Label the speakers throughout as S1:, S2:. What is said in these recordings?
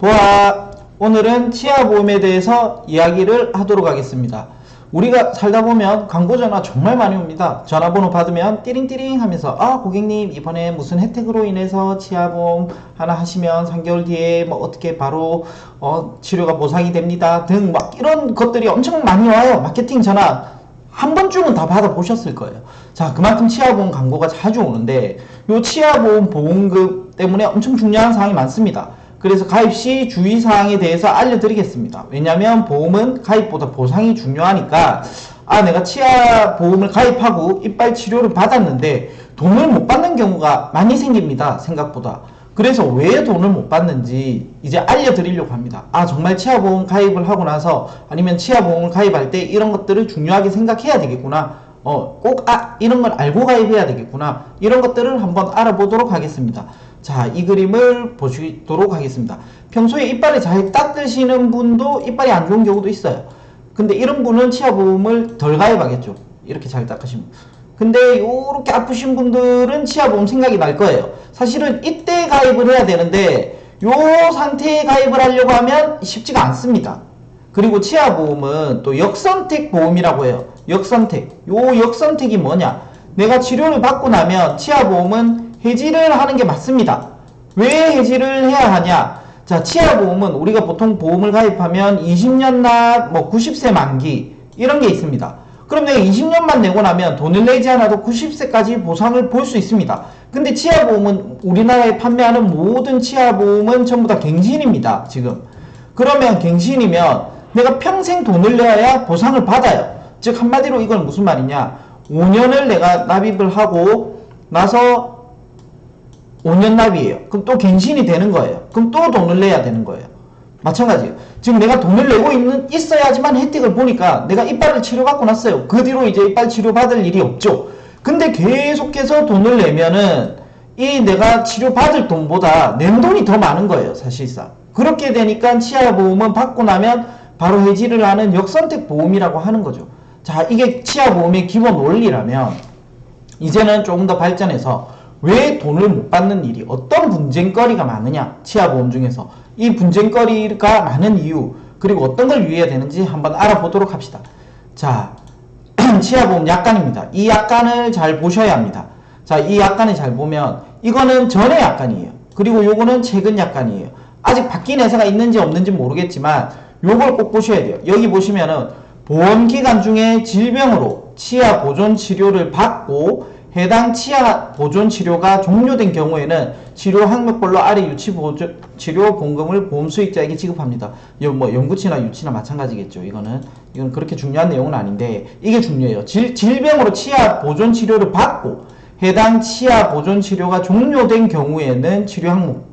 S1: 보아, 오늘은 치아보험에 대해서 이야기를 하도록 하겠습니다. 우리가 살다 보면 광고 전화 정말 많이 옵니다. 전화번호 받으면 띠링띠링 하면서 고객님 이번에 무슨 혜택으로 인해서 치아보험 하나 하시면 3개월 뒤에 뭐 어떻게 바로 치료가 보상이 됩니다 등 막 이런 것들이 엄청 많이 와요. 마케팅 전화 한 번쯤은 다 받아보셨을 거예요. 자, 그만큼 치아보험 광고가 자주 오는데 요 치아보험 보험금 때문에 엄청 중요한 사항이 많습니다. 그래서 가입 시 주의사항에 대해서 알려드리겠습니다. 왜냐면 보험은 가입보다 보상이 중요하니까 내가 치아 보험을 가입하고 이빨 치료를 받았는데 돈을 못 받는 경우가 많이 생깁니다. 생각보다. 그래서 왜 돈을 못 받는지 이제 알려드리려고 합니다. 정말 치아보험 가입을 하고 나서 아니면 치아보험을 가입할 때 이런 것들을 중요하게 생각해야 되겠구나. 꼭 이런 걸 알고 가입해야 되겠구나. 이런 것들을 한번 알아보도록 하겠습니다. 자, 이 그림을 보시도록 하겠습니다. 평소에 이빨을 잘 닦으시는 분도 이빨이 안 좋은 경우도 있어요. 근데 이런 분은 치아보험을 덜 가입하겠죠. 이렇게 잘 닦으시면. 근데 요렇게 아프신 분들은 치아보험 생각이 날 거예요. 사실은 이때 가입을 해야 되는데 요 상태에 가입을 하려고 하면 쉽지가 않습니다. 그리고 치아보험은 또 역선택 보험이라고 해요. 역선택. 요 역선택이 뭐냐? 내가 치료를 받고 나면 치아보험은 해지를 하는 게 맞습니다. 왜 해지를 해야 하냐? 자, 치아보험은 우리가 보통 보험을 가입하면 20년 납, 90세 만기 이런 게 있습니다. 그럼 내가 20년만 내고 나면 돈을 내지 않아도 90세까지 보상을 볼 수 있습니다. 근데 치아보험은 우리나라에 판매하는 모든 치아보험은 전부 다 갱신입니다. 지금. 그러면 갱신이면 내가 평생 돈을 내야 보상을 받아요. 즉 한마디로 이건 무슨 말이냐? 5년을 내가 납입을 하고 나서 5년 납이에요. 그럼 또 갱신이 되는 거예요. 그럼 또 돈을 내야 되는 거예요. 마찬가지예요. 지금 내가 돈을 내고 있어야지만 혜택을 보니까 내가 이빨을 치료받고 났어요. 그 뒤로 이제 이빨 치료 받을 일이 없죠. 근데 계속해서 돈을 내면은 이 내가 치료받을 돈보다 낸 돈이 더 많은 거예요. 사실상. 그렇게 되니까 치아보험은 받고 나면 바로 해지를 하는 역선택 보험이라고 하는 거죠. 자, 이게 치아보험의 기본 원리라면 이제는 조금 더 발전해서 왜 돈을 못 받는 일이 어떤 분쟁거리가 많으냐, 치아보험 중에서 이 분쟁거리가 많은 이유 그리고 어떤 걸 유의해야 되는지 한번 알아보도록 합시다. 자, 치아보험 약관입니다. 이 약관을 잘 보셔야 합니다. 자, 이 약관을 잘 보면 이거는 전의 약관이에요. 그리고 요거는 최근 약관이에요. 아직 바뀐 회사가 있는지 없는지 모르겠지만 요걸 꼭 보셔야 돼요. 여기 보시면은 보험기간 중에 질병으로 치아 보존 치료를 받고 해당 치아 보존 치료가 종료된 경우에는 치료 항목별로 아래 유치 보존 치료 보험금을 보험 수익자에게 지급합니다. 연구치나 유치나 마찬가지겠죠. 이건 그렇게 중요한 내용은 아닌데 이게 중요해요. 질병으로 치아 보존 치료를 받고 해당 치아 보존 치료가 종료된 경우에는 치료 항목.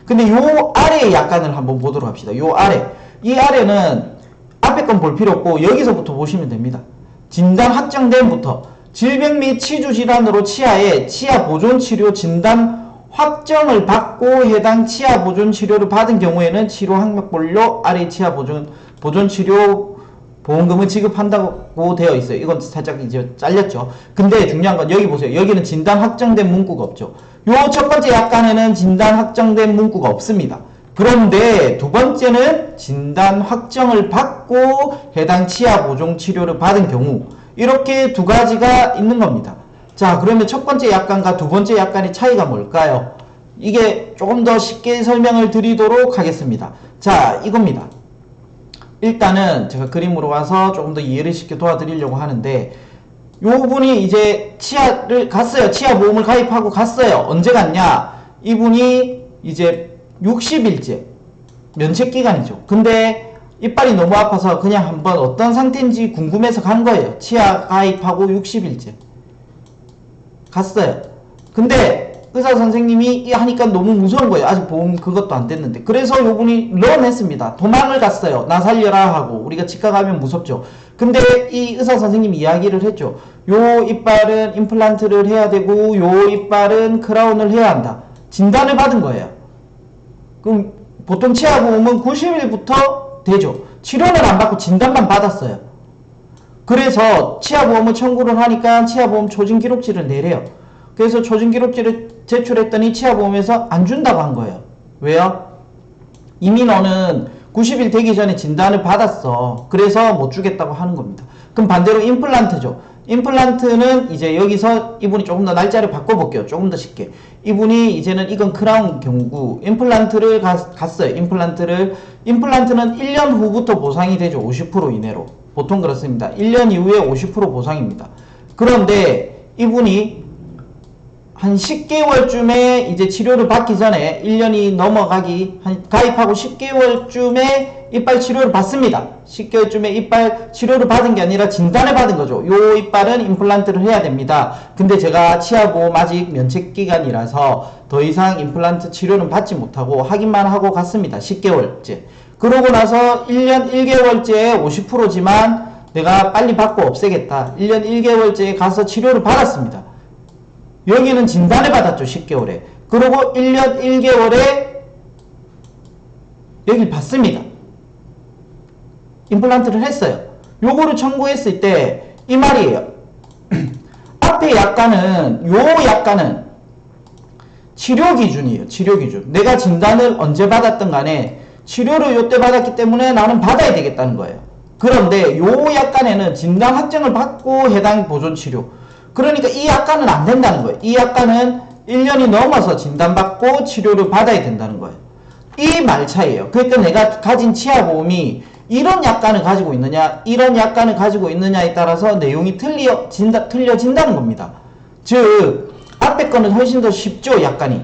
S1: 근데 요 아래의 약관을 한번 보도록 합시다. 요 아래. 이 아래는 앞에 건 볼 필요 없고 여기서부터 보시면 됩니다. 진단 확정됨부터 질병 및 치주 질환으로 치아에 치아 보존 치료 진단 확정을 받고 해당 치아 보존 치료를 받은 경우에는 치료 항목별로 아래 치아 보존 치료 보험금을 지급한다고 되어 있어요. 이건 살짝 이제 잘렸죠. 근데 중요한 건 여기 보세요. 여기는 진단 확정된 문구가 없죠. 요 첫 번째 약관에는 진단 확정된 문구가 없습니다. 그런데 두 번째는 진단 확정을 받고 해당 치아 보존 치료를 받은 경우 이렇게 두 가지가 있는 겁니다. 자, 그러면 첫 번째 약관과 두 번째 약관의 차이가 뭘까요? 이게 조금 더 쉽게 설명을 드리도록 하겠습니다. 자, 이겁니다. 일단은 제가 그림으로 와서 조금 더 이해를 쉽게 도와드리려고 하는데 요 분이 이제 치아를 갔어요. 치아 보험을 가입하고 갔어요. 언제 갔냐? 이분이 이제 60일째 면책기간이죠. 근데 이빨이 너무 아파서 그냥 한번 어떤 상태인지 궁금해서 간 거예요. 치아 가입하고 60일째 갔어요. 근데 의사 선생님이 하니까 너무 무서운 거예요. 아직 보험 그것도 안 됐는데. 그래서 요분이 런했습니다. 도망을 갔어요. 나 살려라 하고. 우리가 치과 가면 무섭죠. 근데 이 의사 선생님이 이야기를 했죠. 요 이빨은 임플란트를 해야 되고 요 이빨은 크라운을 해야 한다. 진단을 받은 거예요. 그럼 보통 치아보험은 90일부터 되죠. 치료는 안 받고 진단만 받았어요. 그래서 치아보험을 청구를 하니까 치아보험 조진기록지를 내래요. 그래서 조진기록지를 제출했더니 치아보험에서 안 준다고 한 거예요. 왜요? 이미 너는 90일 되기 전에 진단을 받았어. 그래서 못 주겠다고 하는 겁니다. 그럼 반대로 임플란트죠. 임플란트는 이제 여기서 이분이 조금 더 날짜를 바꿔볼게요. 조금 더 쉽게. 이분이 이제는 이건 크라운 경우고 임플란트를 갔어요. 임플란트는 1년 후부터 보상이 되죠. 50% 이내로. 보통 그렇습니다. 1년 이후에 50% 보상입니다. 그런데 이분이 한 10개월쯤에 이제 치료를 받기 전에 1년이 넘어가기 가입하고 10개월쯤에 이빨 치료를 받습니다. 10개월쯤에 이빨 치료를 받은 게 아니라 진단을 받은 거죠. 요 이빨은 임플란트를 해야 됩니다. 근데 제가 치아보험 아직 면책기간이라서 더 이상 임플란트 치료는 받지 못하고 확인만 하고 갔습니다. 10개월째. 그러고 나서 1년 1개월째에 50%지만 내가 빨리 받고 없애겠다. 1년 1개월째에 가서 치료를 받았습니다. 여기는 진단을 받았죠. 10개월에. 그리고 1년 1개월에 여기를 받습니다. 임플란트를 했어요. 요거를 청구했을 때 이 말이에요. 앞에 약관은 치료 기준이에요. 치료 기준. 내가 진단을 언제 받았든 간에 치료를 요때 받았기 때문에 나는 받아야 되겠다는 거예요. 그런데 요 약관에는 진단 확정을 받고 해당 보존 치료. 그러니까 이 약관은 안 된다는 거예요. 이 약관은 1년이 넘어서 진단받고 치료를 받아야 된다는 거예요. 이 말 차이예요. 그러니까 내가 가진 치아보험이 이런 약관을 가지고 있느냐, 이런 약관을 가지고 있느냐에 따라서 내용이 틀려진다는 겁니다. 즉, 앞에 거는 훨씬 더 쉽죠, 약관이.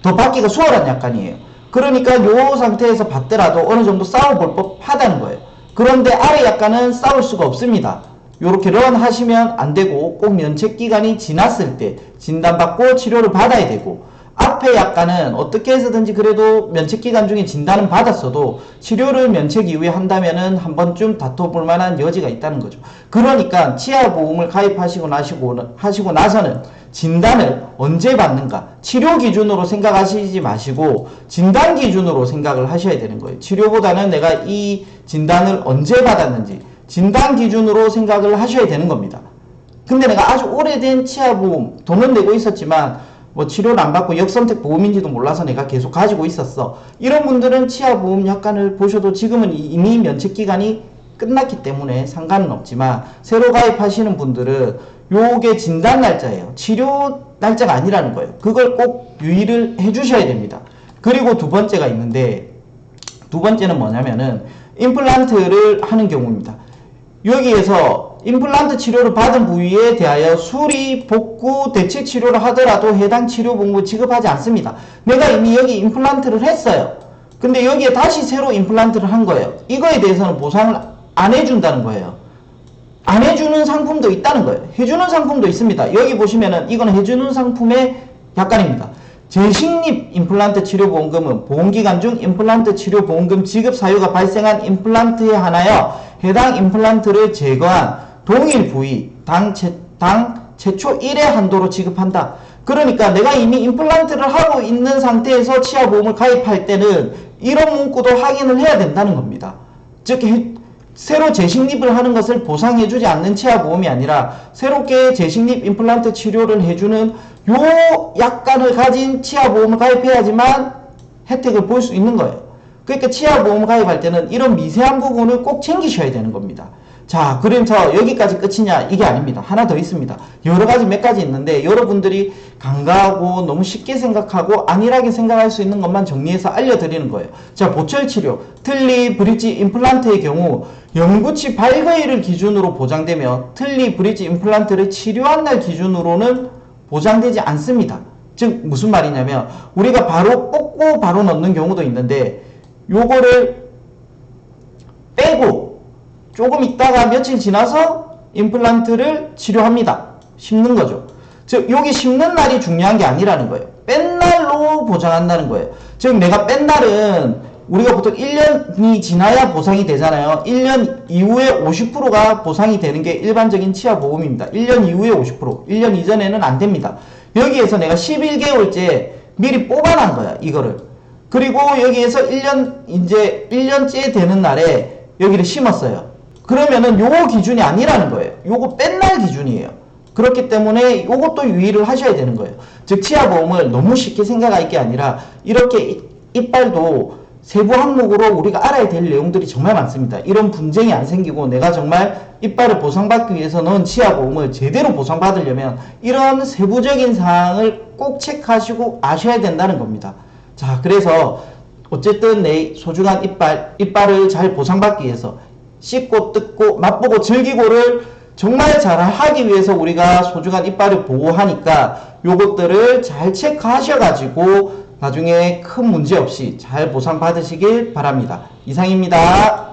S1: 더 받기가 수월한 약관이에요. 그러니까 요 상태에서 받더라도 어느 정도 싸워볼 법하다는 거예요. 그런데 아래 약관은 싸울 수가 없습니다. 요렇게 런 하시면 안 되고 꼭 면책기간이 지났을 때 진단받고 치료를 받아야 되고, 앞에 약관은 어떻게 해서든지 그래도 면책기간 중에 진단은 받았어도 치료를 면책 이후에 한다면은 한 번쯤 다퉈볼 만한 여지가 있다는 거죠. 그러니까 치아보험을 가입하시고 나서는 진단을 언제 받는가, 치료 기준으로 생각하시지 마시고 진단 기준으로 생각을 하셔야 되는 거예요. 치료보다는 내가 이 진단을 언제 받았는지 진단 기준으로 생각을 하셔야 되는 겁니다. 근데 내가 아주 오래된 치아보험 돈은 내고 있었지만 뭐 치료를 안 받고 역선택 보험인지도 몰라서 내가 계속 가지고 있었어. 이런 분들은 치아보험 약관을 보셔도 지금은 이미 면책기간이 끝났기 때문에 상관은 없지만, 새로 가입하시는 분들은 요게 진단 날짜예요. 치료 날짜가 아니라는 거예요. 그걸 꼭 유의를 해주셔야 됩니다. 그리고 두 번째가 있는데, 두 번째는 뭐냐면은 임플란트를 하는 경우입니다. 여기에서 임플란트 치료를 받은 부위에 대하여 수리, 복구, 대체 치료를 하더라도 해당 치료보험을 지급하지 않습니다. 내가 이미 여기 임플란트를 했어요. 근데 여기에 다시 새로 임플란트를 한 거예요. 이거에 대해서는 보상을 안 해준다는 거예요. 안 해주는 상품도 있다는 거예요. 해주는 상품도 있습니다. 여기 보시면은 이건 해주는 상품의 약관입니다. 재식립 임플란트 치료보험금은 보험기간 중 임플란트 치료보험금 지급 사유가 발생한 임플란트에 한하여 해당 임플란트를 제거한 동일 부위 당 최초 1회 한도로 지급한다. 그러니까 내가 이미 임플란트를 하고 있는 상태에서 치아보험을 가입할 때는 이런 문구도 확인을 해야 된다는 겁니다. 즉 새로 재식립을 하는 것을 보상해주지 않는 치아보험이 아니라 새롭게 재식립 임플란트 치료를 해주는 요 약관을 가진 치아보험을 가입해야지만 혜택을 볼 수 있는 거예요. 그러니까 치아보험 가입할 때는 이런 미세한 부분을 꼭 챙기셔야 되는 겁니다. 자, 그래서 여기까지 끝이냐? 이게 아닙니다. 하나 더 있습니다. 여러 가지 몇 가지 있는데 여러분들이 간과하고 너무 쉽게 생각하고 안일하게 생각할 수 있는 것만 정리해서 알려드리는 거예요. 자, 보철치료, 틀니, 브릿지, 임플란트의 경우 영구치 발거일을 기준으로 보장되며 틀니, 브릿지, 임플란트를 치료한 날 기준으로는 보장되지 않습니다. 즉 무슨 말이냐면 우리가 바로 뽑고 바로 넣는 경우도 있는데 요거를 빼고 조금 있다가 며칠 지나서 임플란트를 치료합니다. 심는 거죠. 즉 여기 심는 날이 중요한 게 아니라는 거예요. 뺀 날로 보장한다는 거예요. 즉 내가 뺀 날은 우리가 보통 1년이 지나야 보상이 되잖아요. 1년 이후에 50%가 보상이 되는 게 일반적인 치아보험입니다. 1년 이후에 50%, 1년 이전에는 안 됩니다. 여기에서 내가 11개월째 미리 뽑아난 거야, 이거를. 그리고 여기에서 1년째 되는 날에 여기를 심었어요. 그러면은 요거 기준이 아니라는 거예요. 요거 뺀 날 기준이에요. 그렇기 때문에 요것도 유의를 하셔야 되는 거예요. 즉 치아보험을 너무 쉽게 생각할 게 아니라 이렇게 이빨도 세부 항목으로 우리가 알아야 될 내용들이 정말 많습니다. 이런 분쟁이 안 생기고 내가 정말 이빨을 보상받기 위해서는 치아보험을 제대로 보상받으려면 이런 세부적인 사항을 꼭 체크하시고 아셔야 된다는 겁니다. 자, 그래서 어쨌든 내 소중한 이빨을 잘 보상받기 위해서 씹고 뜯고 맛보고 즐기고를 정말 잘 하기 위해서 우리가 소중한 이빨을 보호하니까 요것들을 잘 체크하셔가지고 나중에 큰 문제 없이 잘 보상받으시길 바랍니다. 이상입니다.